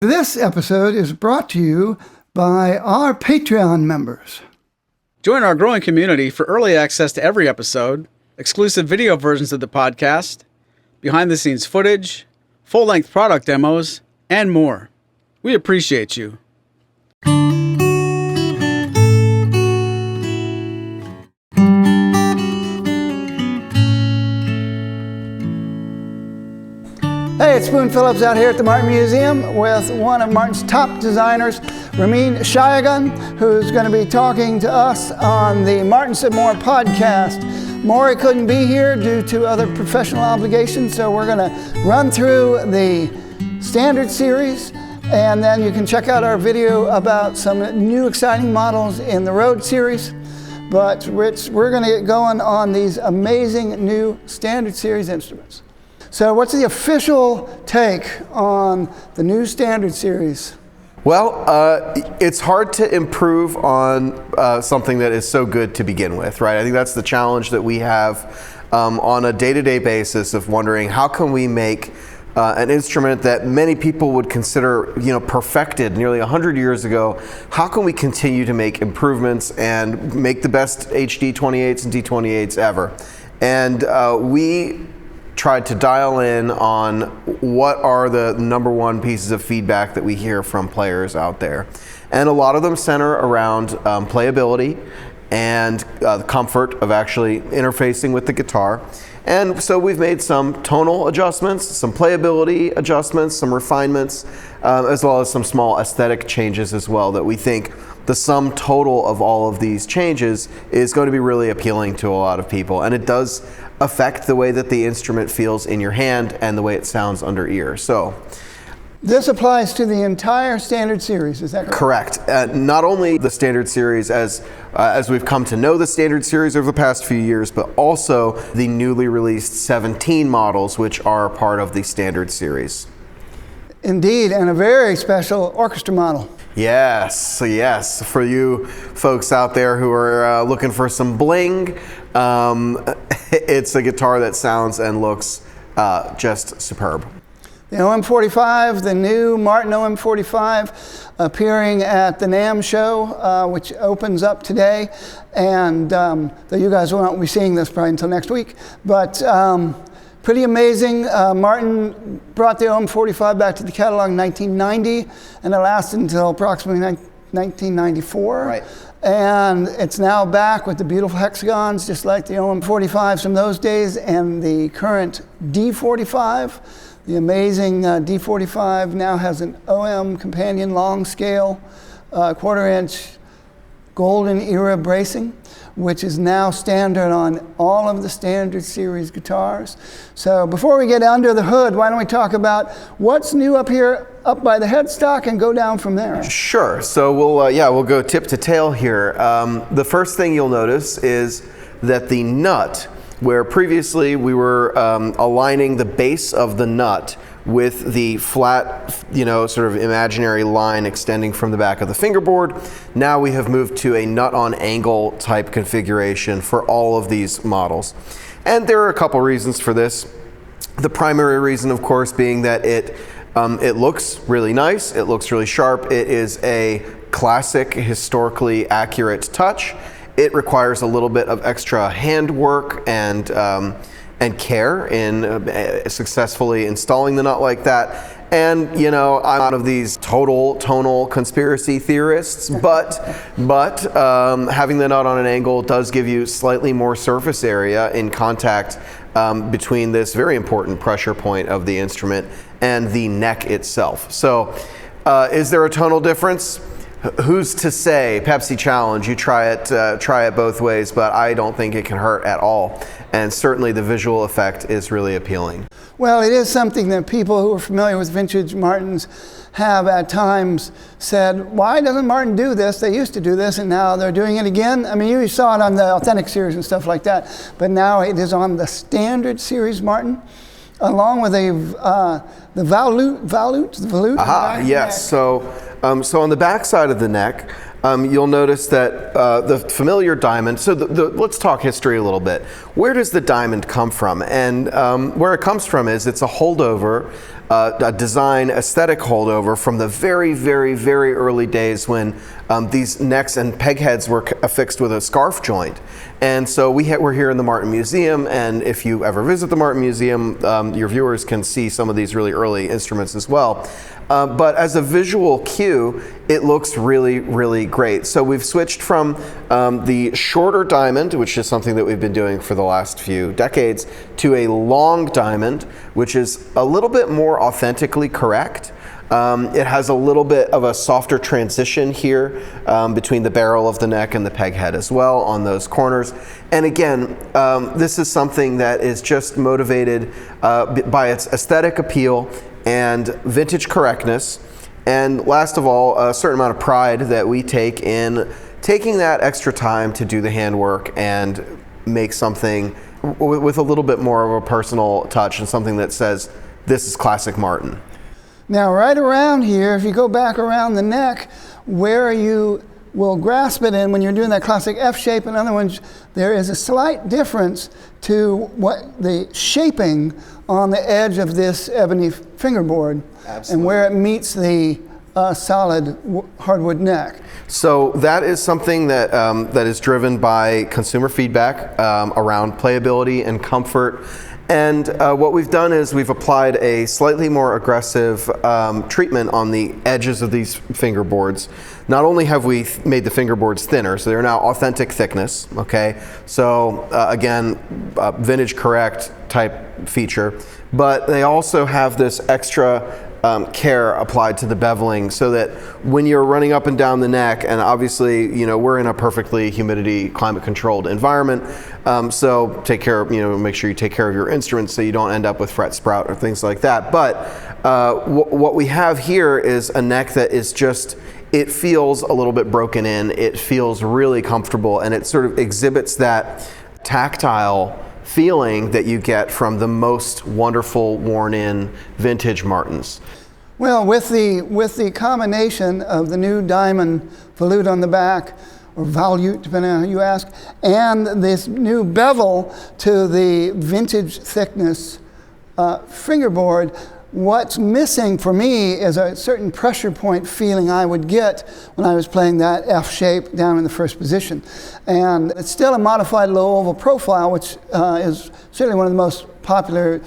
This episode is brought to you by our Patreon members. Join our growing community for early access to every episode, exclusive video versions of the podcast, behind-the-scenes footage, full-length product demos, and more. We appreciate you. Hey, it's Spoon Phillips out here at the Martin Museum with one of Martin's top designers, Rameen Shayegan, who's going to be talking to us on the Martin Said More podcast. Maury couldn't be here due to other professional obligations, so we're going to run through the standard series, and then you can check out our video about some new exciting models in the Road series. But Rich, we're going to get going on these amazing new standard series instruments. So what's the official take on the new standard series? Well, it's hard to improve on something that is so good to begin with, right? I think that's the challenge that we have on a day-to-day basis of wondering how can we make an instrument that many people would consider, perfected nearly 100 years ago. How can we continue to make improvements and make the best HD 28s and D28s ever? And we tried to dial in on what are the number one pieces of feedback that we hear from players out there. And a lot of them center around playability and the comfort of actually interfacing with the guitar. And so we've made some tonal adjustments, some playability adjustments, some refinements, as well as some small aesthetic changes as well that we think the sum total of all of these changes is going to be really appealing to a lot of people. And it does affect the way that the instrument feels in your hand and the way it sounds under ear. So this applies to the entire standard series, is that correct? Correct. Not only the standard series as we've come to know the standard series over the past few years, but also the newly released 17 models, which are part of the standard series. Indeed, and a very special orchestra model. Yes, yes. For you folks out there who are looking for some bling, it's a guitar that sounds and looks just superb. The OM45, the new Martin OM45, appearing at the NAMM show, which opens up today. And though you guys won't be seeing this probably until next week, but pretty amazing. Martin brought the OM45 back to the catalog in 1990, and it lasted until approximately 1994. Right. And it's now back with the beautiful hexagons, just like the OM45s from those days, and the current D45. The amazing D45 now has an OM companion long scale, quarter-inch golden era bracing, which is now standard on all of the standard series guitars. So before we get under the hood, why don't we talk about what's new up here, up by the headstock, and go down from there? Sure. So we'll go tip to tail here. The first thing you'll notice is that the nut, where previously we were aligning the base of the nut with the flat, sort of imaginary line extending from the back of the fingerboard, now we have moved to a nut on angle type configuration for all of these models. And there are a couple reasons for this. The primary reason, of course, being that it looks really nice, it looks really sharp, it is a classic, historically accurate touch. It requires a little bit of extra handwork and care in successfully installing the nut like that. And I'm one of these total tonal conspiracy theorists, but having the nut on an angle does give you slightly more surface area in contact between this very important pressure point of the instrument and the neck itself. So is there a tonal difference? Who's to say? Pepsi challenge, you try it both ways, but I don't think it can hurt at all. And certainly the visual effect is really appealing. Well, it is something that people who are familiar with vintage Martins have at times said, why doesn't Martin do this? They used to do this and now they're doing it again. I mean, you saw it on the Authentic series and stuff like that, but now it is on the standard series Martin, along with the volute. Aha, yes. So on the back side of the neck, you'll notice that the familiar diamond, so let's talk history a little bit. Where does the diamond come from? And where it comes from is it's a holdover, a design aesthetic holdover from the very, very, very early days when these necks and peg heads were affixed with a scarf joint. And so we're here in the Martin Museum, and if you ever visit the Martin Museum, your viewers can see some of these really early instruments as well. But as a visual cue, it looks really, really great. So we've switched from the shorter diamond, which is something that we've been doing for the last few decades, to a long diamond, which is a little bit more authentically correct. It has a little bit of a softer transition here between the barrel of the neck and the peg head as well on those corners. And again, this is something that is just motivated by its aesthetic appeal and vintage correctness. And last of all, a certain amount of pride that we take in taking that extra time to do the handwork and make something with a little bit more of a personal touch and something that says, this is classic Martin. Now, right around here, if you go back around the neck, where you will grasp it in when you're doing that classic F shape and other ones, there is a slight difference to what the shaping on the edge of this ebony fingerboard. Absolutely. And where it meets the solid hardwood neck. So that is something that that is driven by consumer feedback around playability and comfort. And what we've done is we've applied a slightly more aggressive treatment on the edges of these fingerboards. Not only have we made the fingerboards thinner, so they're now authentic thickness, okay? So again, vintage correct type feature, but they also have this extra care applied to the beveling so that when you're running up and down the neck, and obviously, you know, we're in a perfectly humidity, climate controlled environment, so take care of, you know, make sure you take care of your instruments so you don't end up with fret sprout or things like that. But what we have here is a neck that is just, it feels a little bit broken in, it feels really comfortable, and it sort of exhibits that tactile feeling that you get from the most wonderful worn-in vintage Martins. Well, with the combination of the new diamond volute on the back, or volute, depending on who you ask, and this new bevel to the vintage thickness fingerboard, what's missing for me is a certain pressure point feeling I would get when I was playing that F shape down in the first position. And it's still a modified low oval profile, which is certainly one of the most popular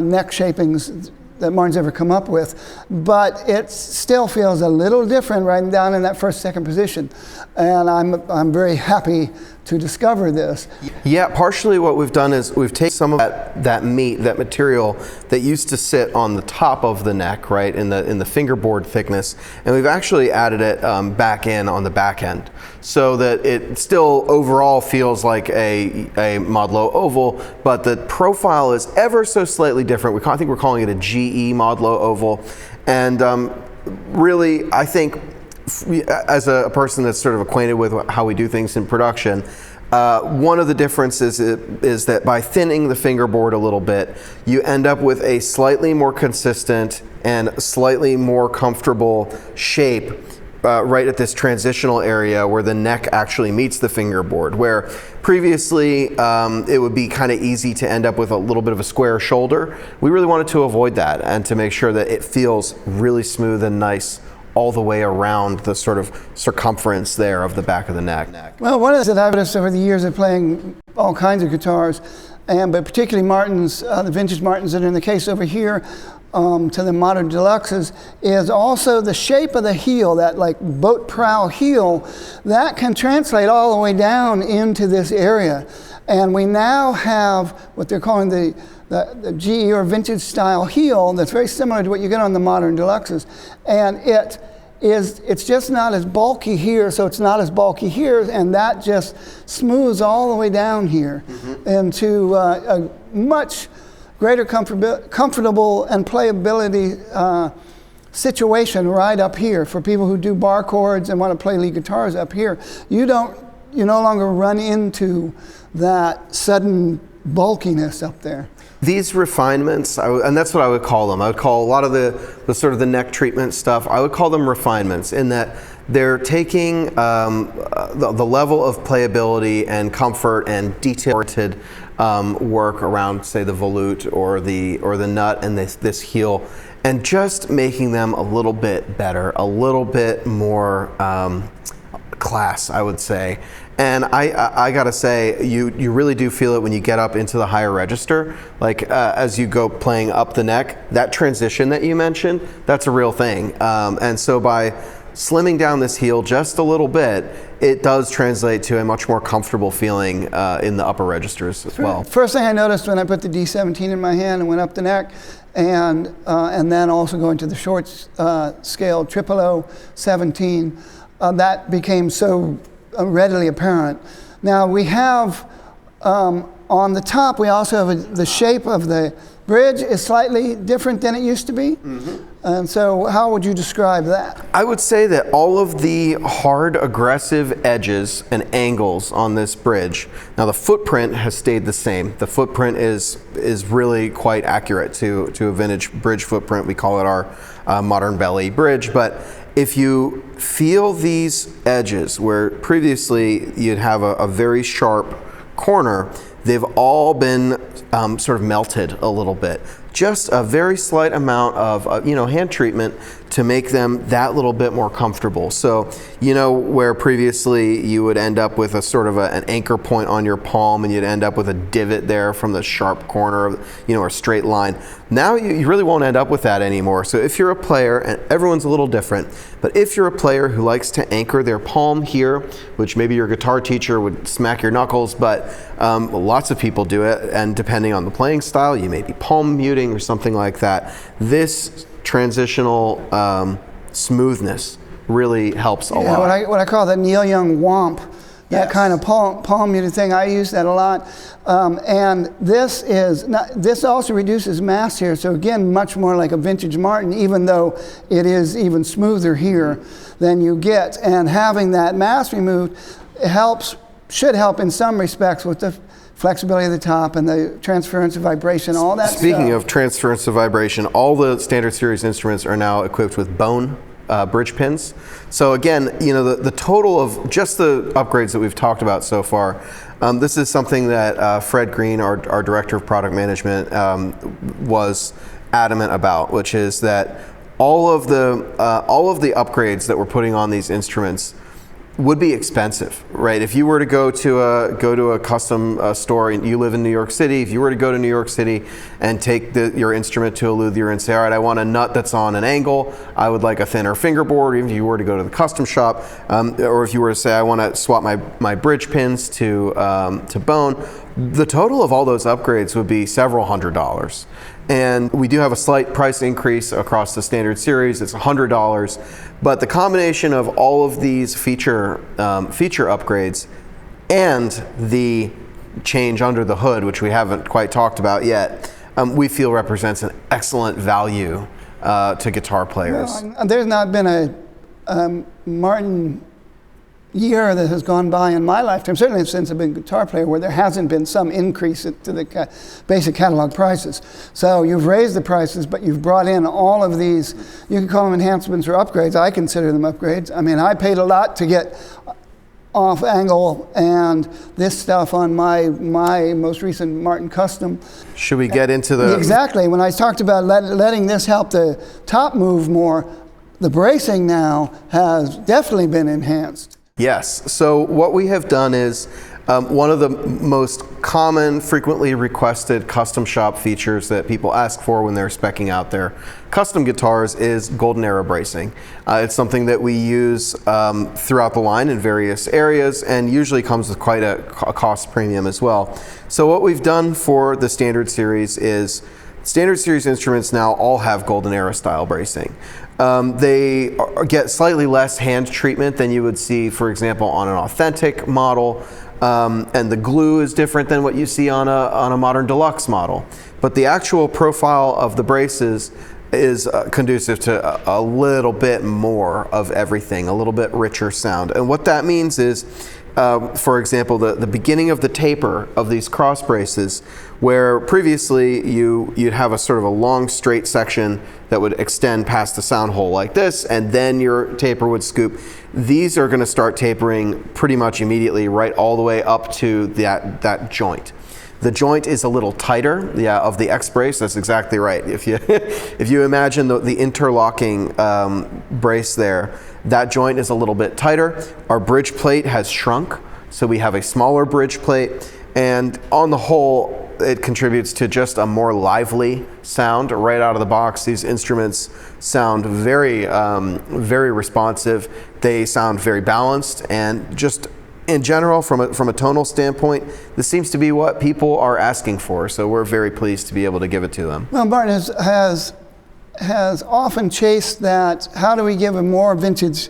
neck shapings that Martin's ever come up with, but it still feels a little different right down in that first, second position. And I'm very happy to discover this. Yeah, partially what we've done is we've taken some of that meat, that material that used to sit on the top of the neck, right, in the fingerboard thickness, and we've actually added it back in on the back end, so that it still overall feels like a Modlo oval, but the profile is ever so slightly different. I think we're calling it a GE Modlo oval, and really, I think, as a person that's sort of acquainted with how we do things in production, one of the differences is that by thinning the fingerboard a little bit, you end up with a slightly more consistent and slightly more comfortable shape right at this transitional area where the neck actually meets the fingerboard, where previously it would be kind of easy to end up with a little bit of a square shoulder. We really wanted to avoid that and to make sure that it feels really smooth and nice all the way around the sort of circumference there of the back of the neck. Well, one of the things that I've noticed over the years of playing all kinds of guitars, but particularly Martins, the vintage Martins that are in the case over here, to the modern deluxes, is also the shape of the heel, that like boat prow heel, that can translate all the way down into this area. And we now have what they're calling the GE or vintage style heel that's very similar to what you get on the modern deluxes. And it's just not as bulky here, so it's not as bulky here, and that just smooths all the way down here into a much greater comfortable and playability situation right up here for people who do bar chords and want to play lead guitars up here. You no longer run into that sudden bulkiness up there. These refinements, and that's what I would call them. I would call a lot of the sort of the neck treatment stuff, I would call them refinements, in that they're taking the level of playability and comfort and detail-oriented work around, say, the volute or the nut and this heel, and just making them a little bit better, a little bit more class, I would say. And I gotta say, you really do feel it when you get up into the higher register. Like as you go playing up the neck, that transition that you mentioned, that's a real thing. And so by slimming down this heel just a little bit, it does translate to a much more comfortable feeling in the upper registers as well. First thing I noticed when I put the D17 in my hand and went up the neck, and then also going to the short scale 00017, that became so readily apparent. Now we have on the top, we also have the shape of the bridge is slightly different than it used to be. And so how would you describe that? I would say that all of the hard, aggressive edges and angles on this bridge, now the footprint has stayed the same. The footprint is really quite accurate to a vintage bridge footprint. We call it our modern belly bridge. But if you feel these edges, where previously you'd have a very sharp corner, they've all been sort of melted a little bit. Just a very slight amount of hand treatment to make them that little bit more comfortable. So, where previously you would end up with a sort of an anchor point on your palm, and you'd end up with a divot there from the sharp corner of, or straight line. Now you really won't end up with that anymore. So if you're a player, and everyone's a little different, but if you're a player who likes to anchor their palm here, which maybe your guitar teacher would smack your knuckles, but lots of people do it, and depending on the playing style, you may be palm muting or something like that. This transitional smoothness really helps a lot. What I call the Neil Young womp, that kind of palm muted thing. I use that a lot. And this also reduces mass here. So again, much more like a vintage Martin, even though it is even smoother here than you get. And having that mass removed should help in some respects with the flexibility of the top and the transference of vibration, all that Speaking stuff. of transference of vibration, all the standard series instruments are now equipped with bone bridge pins. So again, the total of just the upgrades that we've talked about so far, this is something that Fred Green, our director of product management, was adamant about, which is that all of the upgrades that we're putting on these instruments would be expensive, right? If you were to go to a custom store, and you live in New York City, if you were to go to New York City and take your instrument to a luthier and say, all right, I want a nut that's on an angle, I would like a thinner fingerboard, even if you were to go to the custom shop, or if you were to say, I want to swap my bridge pins to bone, the total of all those upgrades would be several $100s. And we do have a slight price increase across the standard series. It's $100, but the combination of all of these feature upgrades and the change under the hood, which we haven't quite talked about yet, we feel represents an excellent value to guitar players. Well, there's not been a Martin year that has gone by in my lifetime, certainly since I've been a guitar player, where there hasn't been some increase to the basic catalog prices. So you've raised the prices, but you've brought in all of these, you can call them enhancements or upgrades. I consider them upgrades. I mean, I paid a lot to get off angle and this stuff on my most recent Martin Custom. Should we get into the... Exactly. When I talked about letting this help the top move more, the bracing now has definitely been enhanced. Yes. So what we have done is one of the most common, frequently requested custom shop features that people ask for when they're speccing out their custom guitars is golden era bracing. It's something that we use throughout the line in various areas, and usually comes with quite a cost premium as well. So what we've done for the standard series is standard series instruments now all have golden era style bracing. They get slightly less hand treatment than you would see, for example, on an authentic model, and the glue is different than what you see on a modern deluxe model. But the actual profile of the braces is conducive to a little bit more of everything, a little bit richer sound. And what that means is for example, the beginning of the taper of these cross braces, where previously you'd have a sort of a long straight section that would extend past the sound hole like this, and then your taper would scoop. These are going to start tapering pretty much immediately, right all the way up to that joint. The joint is a little tighter, of the X brace. That's exactly right. If you imagine the interlocking brace there, that joint is a little bit tighter. Our bridge plate has shrunk, so we have a smaller bridge plate, and on the whole, it contributes to just a more lively sound right out of the box. These instruments sound very, very responsive. They sound very balanced, and just in general, from a tonal standpoint, this seems to be what people are asking for. So we're very pleased to be able to give it to them. Well, Martin has often chased that. How do we give a more vintage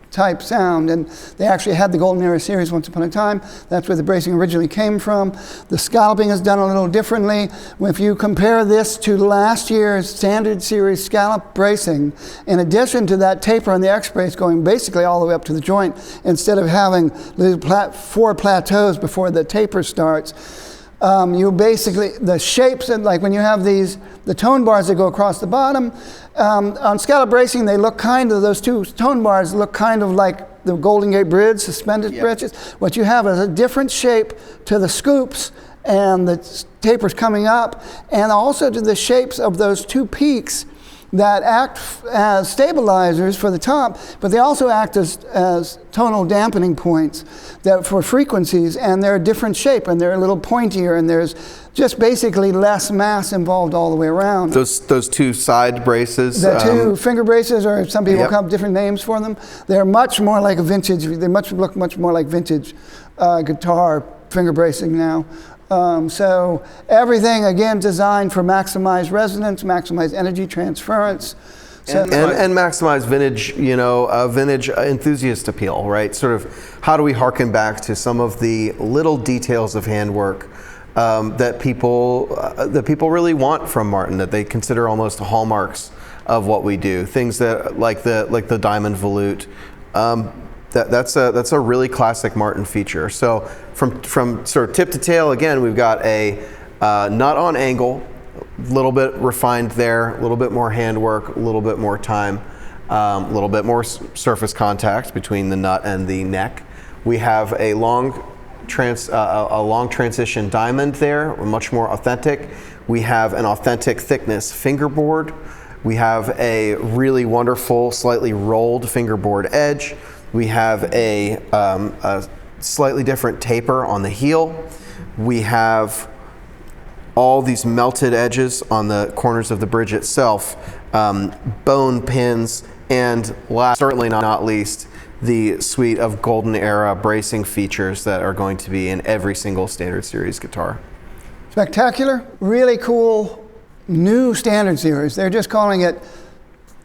type sound? And they actually had the Golden Era series once upon a time. That's where the bracing originally came from. The scalloping is done a little differently. If you compare this to last year's standard series scallop bracing, in addition to that taper on the X brace going basically all the way up to the joint, instead of having the 4 plateaus before the taper starts, you basically, the shapes, and like when you have the tone bars that go across the bottom, on scallop bracing, they look kind of, those 2 tone bars look kind of like the Golden Gate Bridge, suspended bridges. What you have is a different shape to the scoops and the tapers coming up, and also to the shapes of those 2 peaks that act as stabilizers for the top, but they also act as tonal dampening points for frequencies, and they're a different shape, and they're a little pointier, and there's just basically less mass involved all the way around. Those 2 side braces? The 2 finger braces, or some people come up with different names for them. They're much more like a vintage, they look much more like vintage guitar finger bracing now. So everything, again, designed for maximized resonance, maximized energy transference. So and maximize vintage, vintage enthusiast appeal, right? Sort of, how do we harken back to some of the little details of handwork that people really want from Martin, that they consider almost hallmarks of what we do? Things that like the diamond volute. That's a really classic Martin feature. So from sort of tip to tail, again, we've got a nut on angle, a little bit refined there, a little bit more handwork, a little bit more time, a little bit more surface contact between the nut and the neck. We have a long transition diamond there, much more authentic. We have an authentic thickness fingerboard. We have a really wonderful, slightly rolled fingerboard edge. We have a slightly different taper on the heel. We have all these melted edges on the corners of the bridge itself, bone pins, and last, certainly not least, the suite of Golden Era bracing features that are going to be in every single standard series guitar. spectacular, really cool new standard series. They're just calling it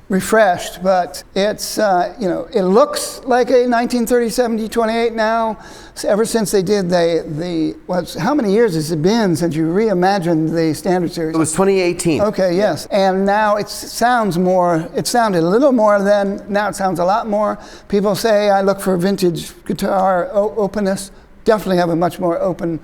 refreshed, but it's, it looks like a 1937 D28 now. Ever since they did how many years has it been since you reimagined the standard series? It was 2018. Okay, yes. And now it sounded a little more then, now it sounds a lot more. People say I look for vintage guitar openness. Definitely have a much more open,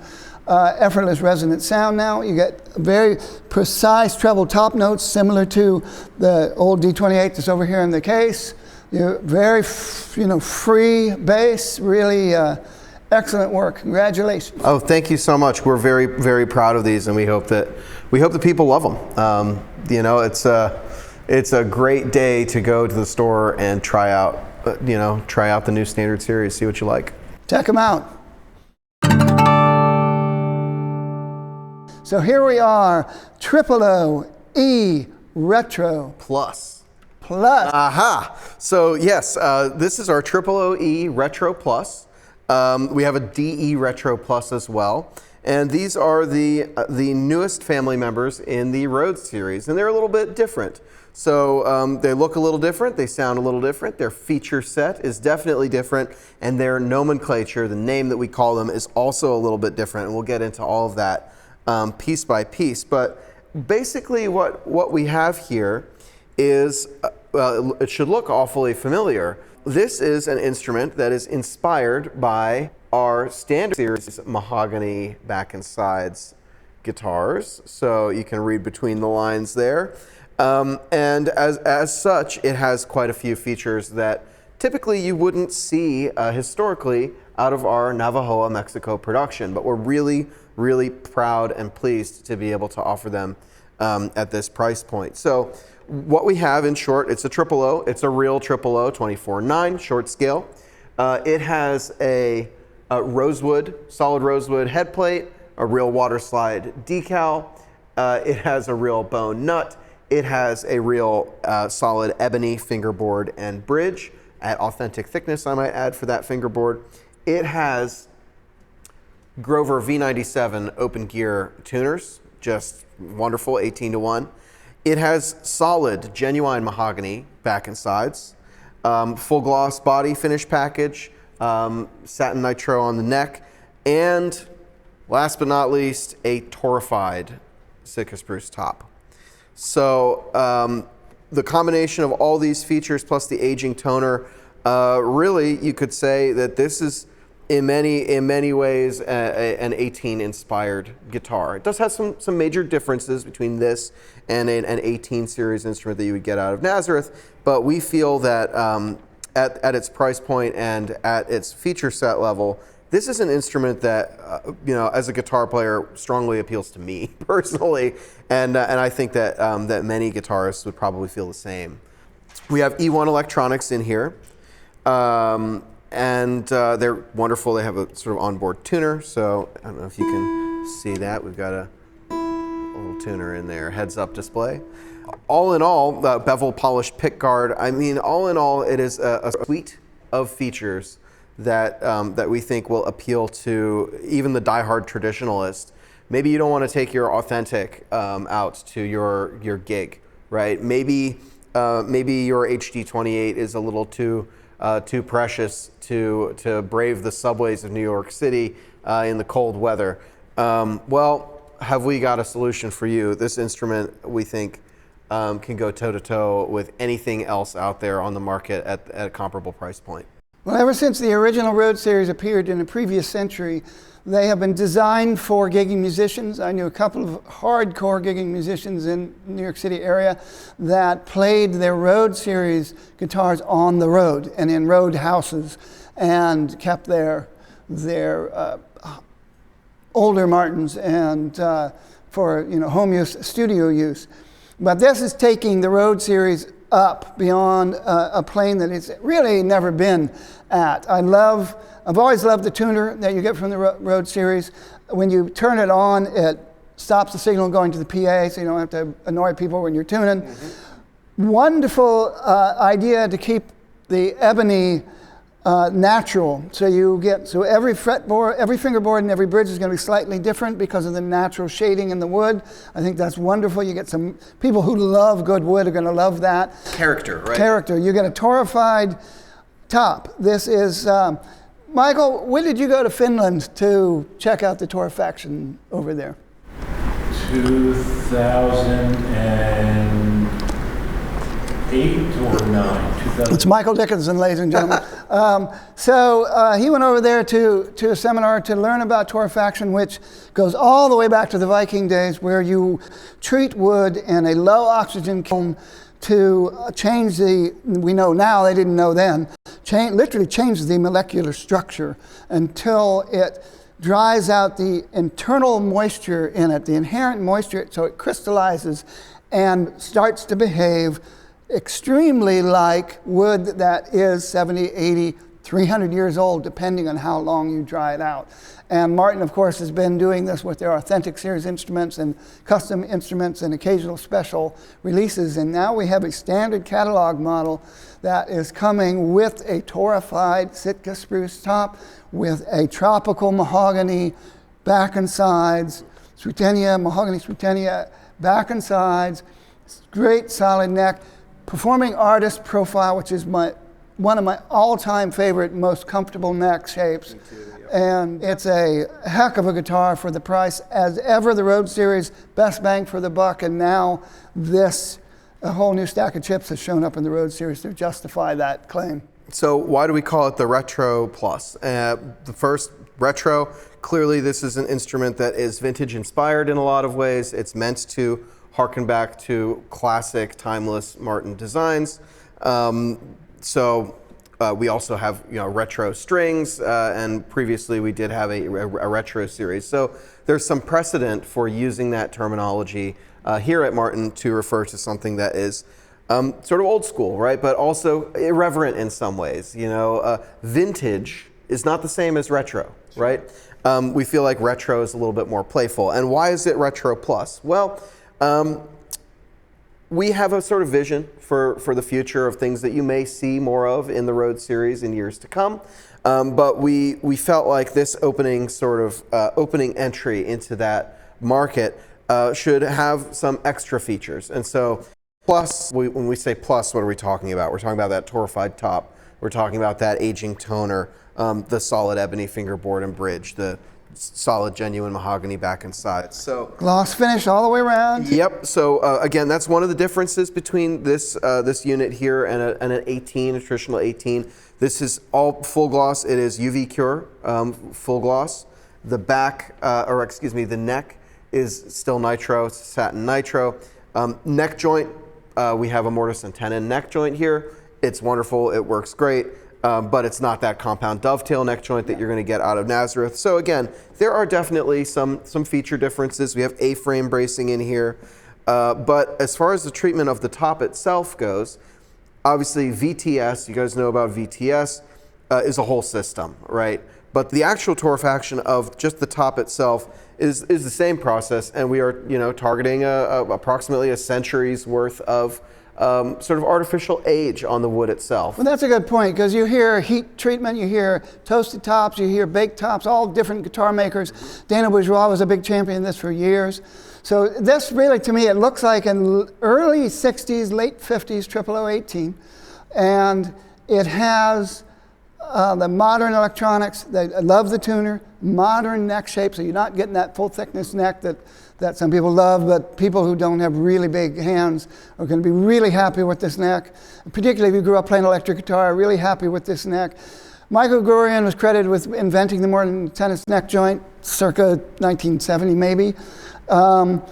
effortless resonant sound now. You get very precise treble top notes similar to the old D28 that's over here in the case. Very, free bass, really excellent work. Congratulations. Oh, thank you so much. We're very, very proud of these, and we hope that people love them. It's a great day to go to the store and try out the new standard series, see what you like. Check them out. So here we are, O Retro Plus. Aha. So yes, this is our OE Retro Plus. We have a DE Retro Plus as well. And these are the newest family members in the Rhodes series, and they're a little bit different. So they look a little different, they sound a little different, their feature set is definitely different, and their nomenclature, the name that we call them, is also a little bit different, and we'll get into all of that piece by piece. But basically what we have here is, it should look awfully familiar. This is an instrument that is inspired by are standard series mahogany back and sides guitars, so you can read between the lines there. And as such, it has quite a few features that typically you wouldn't see historically out of our Navajoa, Mexico production, but we're really, really proud and pleased to be able to offer them at this price point. So what we have, in short, it's a triple O. It's a real triple O, 24/9 short scale. It has a solid rosewood head plate, a real water slide decal. It has a real bone nut. It has a real solid ebony fingerboard and bridge at authentic thickness, I might add, for that fingerboard. It has Grover V97 open gear tuners, just wonderful, 18-1. It has solid, genuine mahogany back and sides, full gloss body finish package, satin nitro on the neck, and last but not least, a torrefied Sitka spruce top. So the combination of all these features plus the aging toner, really you could say that this is in many ways an 18 inspired guitar. It does have some major differences between this and an 18 series instrument that you would get out of Nazareth, but we feel that at its price point and at its feature set level, this is an instrument that, as a guitar player, strongly appeals to me personally, and I think that that many guitarists would probably feel the same. We have E1 electronics in here, and they're wonderful. They have a sort of onboard tuner, so I don't know if you can see that. We've got a little tuner in there, heads-up display. All in all, bevel polished pickguard. I mean, all in all, it is a suite of features that we think will appeal to even the diehard traditionalist. Maybe you don't want to take your authentic out to your gig, right? Maybe your HD28 is a little too precious to brave the subways of New York City in the cold weather. Well, have we got a solution for you? This instrument, we think, can go toe-to-toe with anything else out there on the market at a comparable price point. Well, ever since the original Road Series appeared in the previous century, they have been designed for gigging musicians. I knew a couple of hardcore gigging musicians in the New York City area that played their Road Series guitars on the road and in road houses and kept their older Martins and for home use, studio use. But this is taking the Road Series up beyond a plane that it's really never been at. I've always loved the tuner that you get from the Road Series. When you turn it on, it stops the signal going to the PA, so you don't have to annoy people when you're tuning. Mm-hmm. Wonderful idea to keep the ebony natural. So every fretboard, every fingerboard, and every bridge is going to be slightly different because of the natural shading in the wood. I think that's wonderful. You get some people who love good wood are going to love that. Character, right? Character. You get a torrefied top. This is, Michael, when did you go to Finland to check out the torrefaction over there? 2008 or 9? It's Michael Dickinson, ladies and gentlemen. So he went over there to a seminar to learn about torrefaction, which goes all the way back to the Viking days, where you treat wood in a low oxygen kiln to change we know now, they didn't know then, literally change the molecular structure until it dries out the internal moisture in it, the inherent moisture, so it crystallizes and starts to behave extremely like wood that is 70, 80, 300 years old, depending on how long you dry it out. And Martin, of course, has been doing this with their authentic series instruments and custom instruments and occasional special releases. And now we have a standard catalog model that is coming with a torrefied Sitka spruce top with a tropical mahogany back and sides, mahogany Swietenia back and sides, great solid neck, performing artist profile, which is one of my all-time favorite, most comfortable neck shapes. Me too, yep. And it's a heck of a guitar for the price. As ever, the Road Series, best bang for the buck, and now a whole new stack of chips has shown up in the Road Series to justify that claim. So why do we call it the Retro Plus? The first retro, clearly this is an instrument that is vintage inspired in a lot of ways. It's meant to harken back to classic, timeless Martin designs. We also have retro strings, and previously we did have a retro series. So there's some precedent for using that terminology here at Martin to refer to something that is sort of old school, right? But also irreverent in some ways. Vintage is not the same as retro, right? We feel like retro is a little bit more playful. And why is it Retro Plus? Well, we have a sort of vision for the future of things that you may see more of in the Rhodes series in years to come. But we felt like this opening entry into that market should have some extra features. And so plus, when we say plus, what are we talking about? We're talking about that torrefied top. We're talking about that aging toner, the solid ebony fingerboard and bridge, the solid genuine mahogany back and sides. So gloss finish all the way around. Yep. So again, that's one of the differences between this unit here and an 18, a traditional 18. This is all full gloss. It is UV cure, full gloss. The back, the neck is still nitro, it's satin nitro. Neck joint, we have a mortise and tenon neck joint here. It's wonderful. It works great. But it's not that compound dovetail neck joint that you're going to get out of Nazareth. So again, there are definitely some feature differences. We have A-frame bracing in here. But as far as the treatment of the top itself goes, obviously VTS, you guys know about VTS, is a whole system, right? But the actual torrefaction of just the top itself is the same process, and we are targeting approximately a century's worth of sort of artificial age on the wood itself. Well, that's a good point, because you hear heat treatment, you hear toasted tops, you hear baked tops, all different guitar makers. Dana Bourgeois was a big champion of this for years. So this really, to me, it looks like an early 60s, late 50s 0018, and it has the modern electronics. I love the tuner, modern neck shape, so you're not getting that full thickness neck that some people love, but people who don't have really big hands are going to be really happy with this neck. Particularly if you grew up playing electric guitar, really happy with this neck. Michael Gurian was credited with inventing the modern tennis neck joint, circa 1970 maybe. Went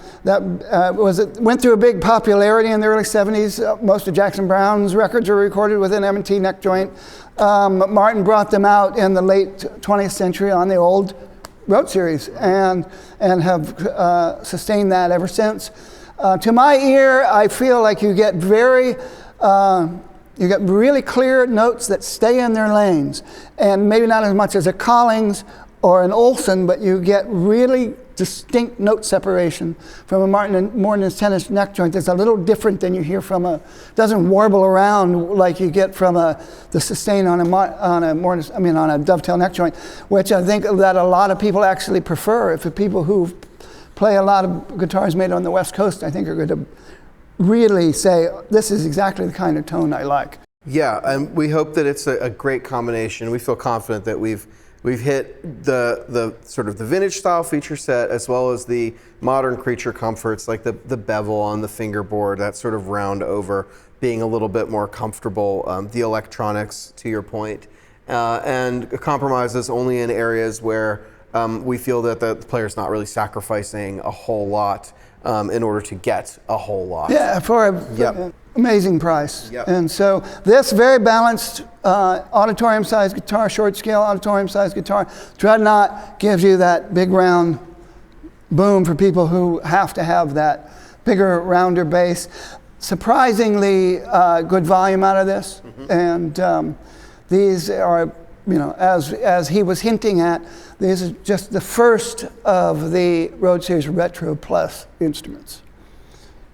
through a big popularity in the early 70s. Most of Jackson Browne's records were recorded with an M&T neck joint. Martin brought them out in the late 20th century on the old Rhodes series and have sustained that ever since. To my ear, I feel like you get really clear notes that stay in their lanes, and maybe not as much as a Collings or an Olson, but you get really distinct note separation from a Martin tennis neck joint that's a little different than you hear from doesn't warble around like you get from the sustain on a dovetail neck joint, which I think that a lot of people actually prefer. If the people who play a lot of guitars made on the West Coast, I think are going to really say, this is exactly the kind of tone I like. Yeah, and we hope that it's a great combination. We feel confident that we've hit the sort of the vintage style feature set, as well as the modern creature comforts, like the bevel on the fingerboard, that sort of round over, being a little bit more comfortable, the electronics, to your point, and compromises only in areas where we feel that the player's not really sacrificing a whole lot in order to get a whole lot. Yeah, for an amazing price. Yep. And so this very balanced auditorium-sized guitar, short-scale auditorium-sized guitar. Dreadnought gives you that big round boom for people who have to have that bigger, rounder bass. Surprisingly good volume out of this. Mm-hmm. And these are, as he was hinting at, this is just the first of the Rhodes Series Retro Plus instruments.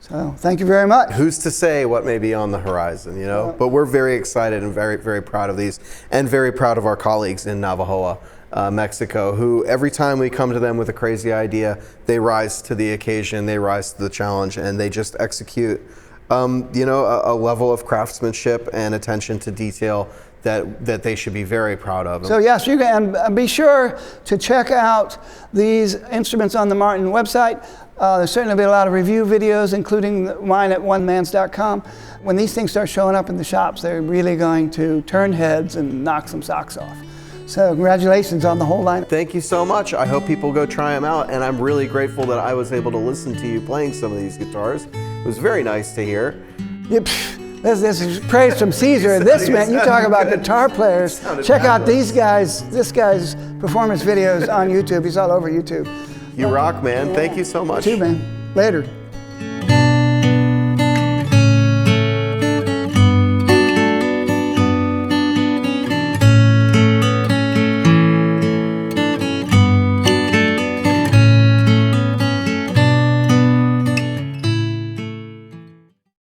So thank you very much. Who's to say what may be on the horizon, But we're very excited and very, very proud of these, and very proud of our colleagues in Navajoa, Mexico, who every time we come to them with a crazy idea, they rise to the occasion, they rise to the challenge, and they just execute a level of craftsmanship and attention to detail that they should be very proud of. So yes, you can, and be sure to check out these instruments on the Martin website. There's certainly be a lot of review videos, including mine at onemans.com. When these things start showing up in the shops, they're really going to turn heads and knock some socks off. So congratulations on the whole lineup. Thank you so much. I hope people go try them out, and I'm really grateful that I was able to listen to you playing some of these guitars. It was very nice to hear. Yep. This is praise from Caesar. This man, you talk about guitar players. Check out these guys. This guy's performance videos on YouTube. He's all over YouTube. You rock, man. Thank you so much. You too, man. Later.